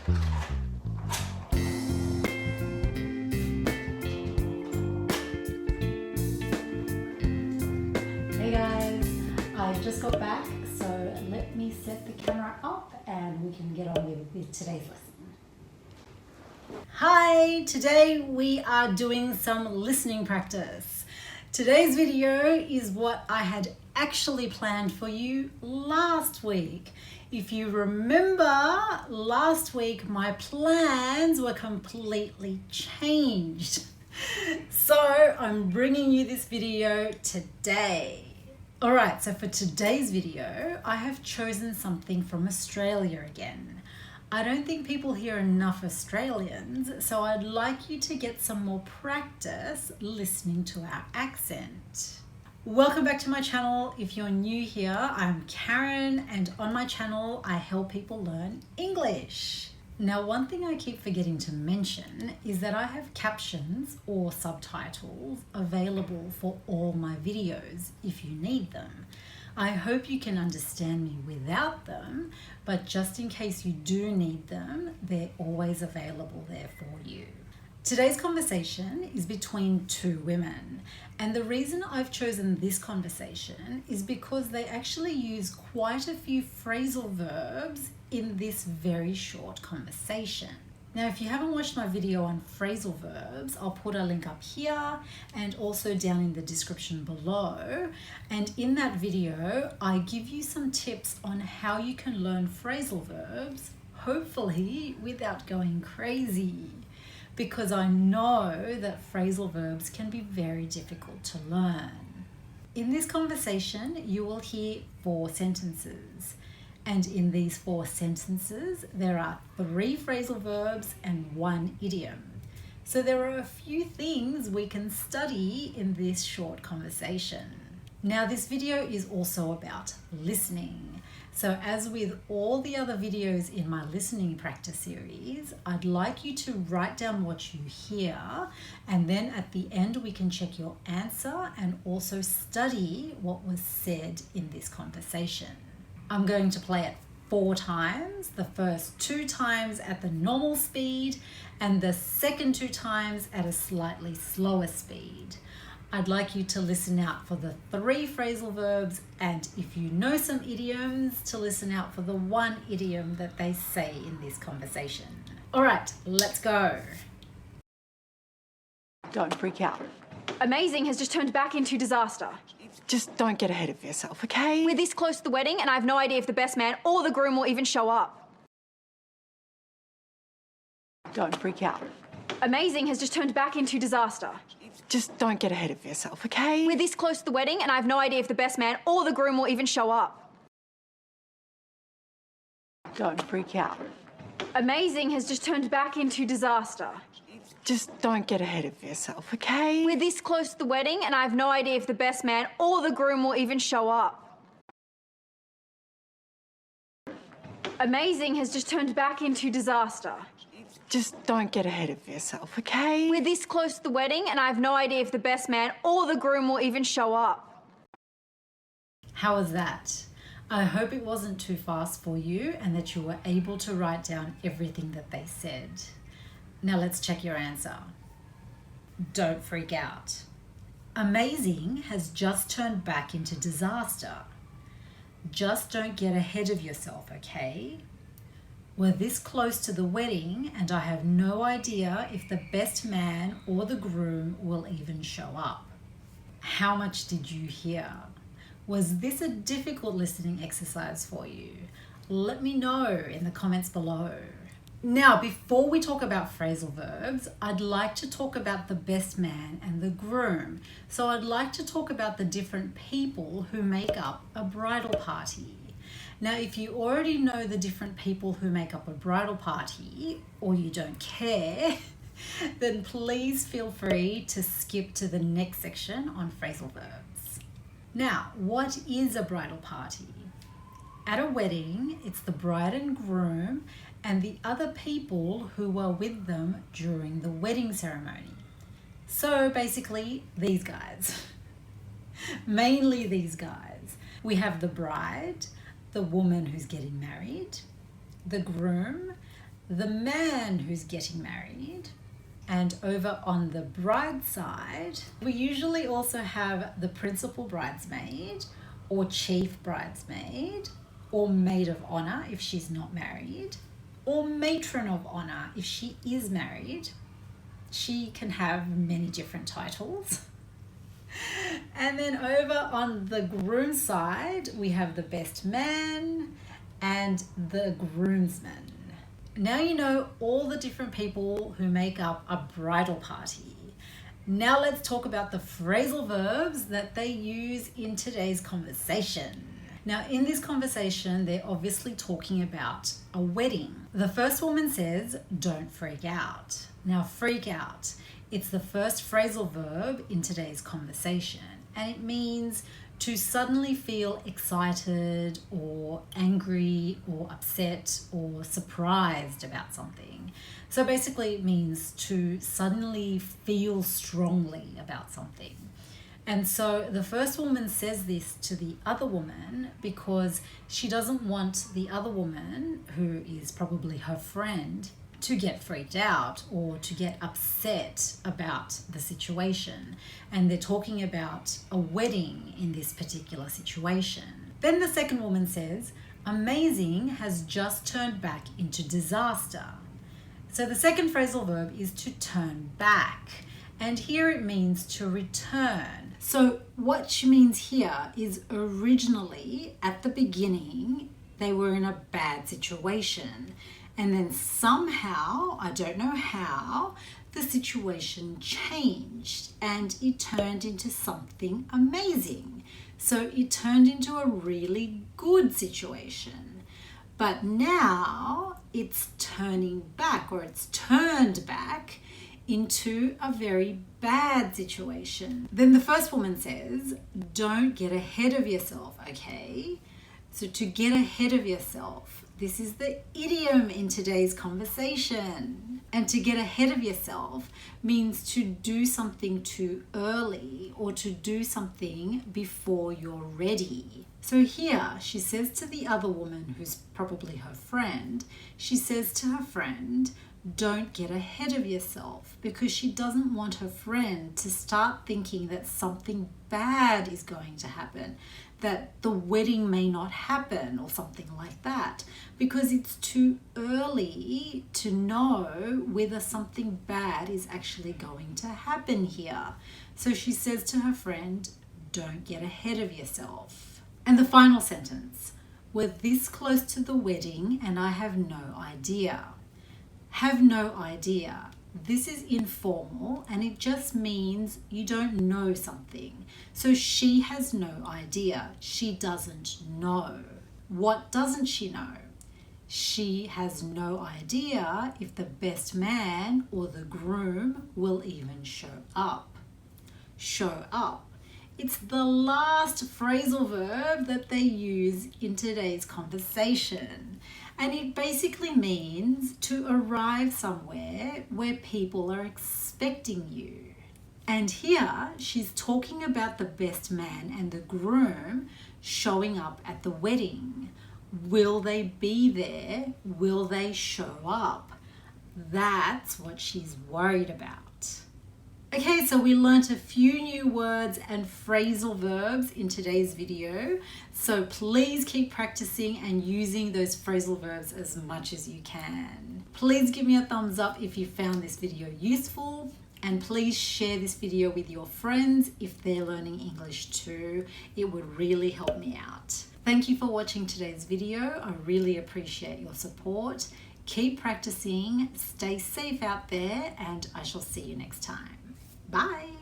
Hey guys, I just got back, so let me set the camera up and we can get on with today's lesson. Hi, today we are doing some listening practice. Today's video is what I had actually planned for you last week. If you remember, last week my plans were completely changed. So I'm bringing you this video today. Alright, so for today's video, I have chosen something from Australia again. I don't think people hear enough Australians, so I'd like you to get some more practice listening to our accent. Welcome back to my channel. If you're new here, I'm Karen, and on my channel, I help people learn English. Now, one thing I keep forgetting to mention is that I have captions or subtitles available for all my videos if you need them. I hope you can understand me without them, but just in case you do need them, they're always available there for you. Today's conversation is between two women, and the reason I've chosen this conversation is because they actually use quite a few phrasal verbs in this very short conversation. Now, if you haven't watched my video on phrasal verbs, I'll put a link up here and also down in the description below. And in that video, I give you some tips on how you can learn phrasal verbs, hopefully without going crazy, because I know that phrasal verbs can be very difficult to learn. In this conversation, you will hear 4 sentences. And in these 4 sentences, there are 3 phrasal verbs and 1 idiom. So there are a few things we can study in this short conversation. Now, this video is also about listening. So as with all the other videos in my listening practice series, I'd like you to write down what you hear, and then at the end we can check your answer and also study what was said in this conversation. I'm going to play it 4 times, the first 2 times at the normal speed and the second 2 times at a slightly slower speed. I'd like you to listen out for the 3 phrasal verbs, and if you know some idioms, to listen out for the 1 idiom that they say in this conversation. All right, let's go. Don't freak out. Amazing has just turned back into disaster. Just don't get ahead of yourself, okay? We're this close to the wedding, and I have no idea if the best man or the groom will even show up. Don't freak out. Amazing has just turned back into disaster. Just don't get ahead of yourself, okay? We're this close to the wedding, and I have no idea if the best man or the groom will even show up. Don't freak out. Amazing has just turned back into disaster. Just don't get ahead of yourself, okay? We're this close to the wedding, and I have no idea if the best man or the groom will even show up. Amazing has just turned back into disaster. Just don't get ahead of yourself, okay? We're this close to the wedding, and I have no idea if the best man or the groom will even show up. How was that? I hope it wasn't too fast for you and that you were able to write down everything that they said. Now let's check your answer. Don't freak out. Amazing has just turned back into disaster. Just don't get ahead of yourself, okay? We're this close to the wedding, and I have no idea if the best man or the groom will even show up. How much did you hear? Was this a difficult listening exercise for you? Let me know in the comments below. Now, before we talk about phrasal verbs, I'd like to talk about the best man and the groom. So I'd like to talk about the different people who make up a bridal party. Now, if you already know the different people who make up a bridal party, or you don't care, then please feel free to skip to the next section on phrasal verbs. Now, what is a bridal party? At a wedding, it's the bride and groom and the other people who were with them during the wedding ceremony. So basically, these guys. Mainly these guys. We have the bride, the woman who's getting married, the groom, the man who's getting married. And over on the bride side, we usually also have the principal bridesmaid or chief bridesmaid or maid of honor if she's not married, or matron of honor if she is married. She can have many different titles. And then over on the groom side, we have the best man and the groomsman. Now you know all the different people who make up a bridal party. Now let's talk about the phrasal verbs that they use in today's conversation. Now in this conversation, they're obviously talking about a wedding. The first woman says, "Don't freak out." Now freak out, it's the first phrasal verb in today's conversation, and it means to suddenly feel excited or angry or upset or surprised about something. So basically it means to suddenly feel strongly about something. And so the first woman says this to the other woman because she doesn't want the other woman, who is probably her friend, to get freaked out or to get upset about the situation. And they're talking about a wedding in this particular situation. Then the second woman says, "Amazing has just turned back into disaster." So the second phrasal verb is to turn back. And here it means to return. So what she means here is originally at the beginning, they were in a bad situation. And then somehow, I don't know how, the situation changed and it turned into something amazing. So it turned into a really good situation. But now it's turning back, or it's turned back into a very bad situation. Then the first woman says, "Don't get ahead of yourself," okay? So to get ahead of yourself, this is the idiom in today's conversation. And to get ahead of yourself means to do something too early or to do something before you're ready. So here she says to the other woman, who's probably her friend, she says to her friend, "Don't get ahead of yourself," because she doesn't want her friend to start thinking that something bad is going to happen, that the wedding may not happen or something like that, because it's too early to know whether something bad is actually going to happen here. So she says to her friend, "Don't get ahead of yourself." And the final sentence, "We're this close to the wedding and I have no idea." Have no idea. This is informal and it just means you don't know something. So she has no idea. She doesn't know. What doesn't she know? She has no idea if the best man or the groom will even show up. Show up. It's the last phrasal verb that they use in today's conversation. And it basically means to arrive somewhere where people are expecting you. And here she's talking about the best man and the groom showing up at the wedding. Will they be there? Will they show up? That's what she's worried about. Okay, so we learnt a few new words and phrasal verbs in today's video. So please keep practicing and using those phrasal verbs as much as you can. Please give me a thumbs up if you found this video useful, and please share this video with your friends if they're learning English too. It would really help me out. Thank you for watching today's video. I really appreciate your support. Keep practicing, stay safe out there, and I shall see you next time. Bye.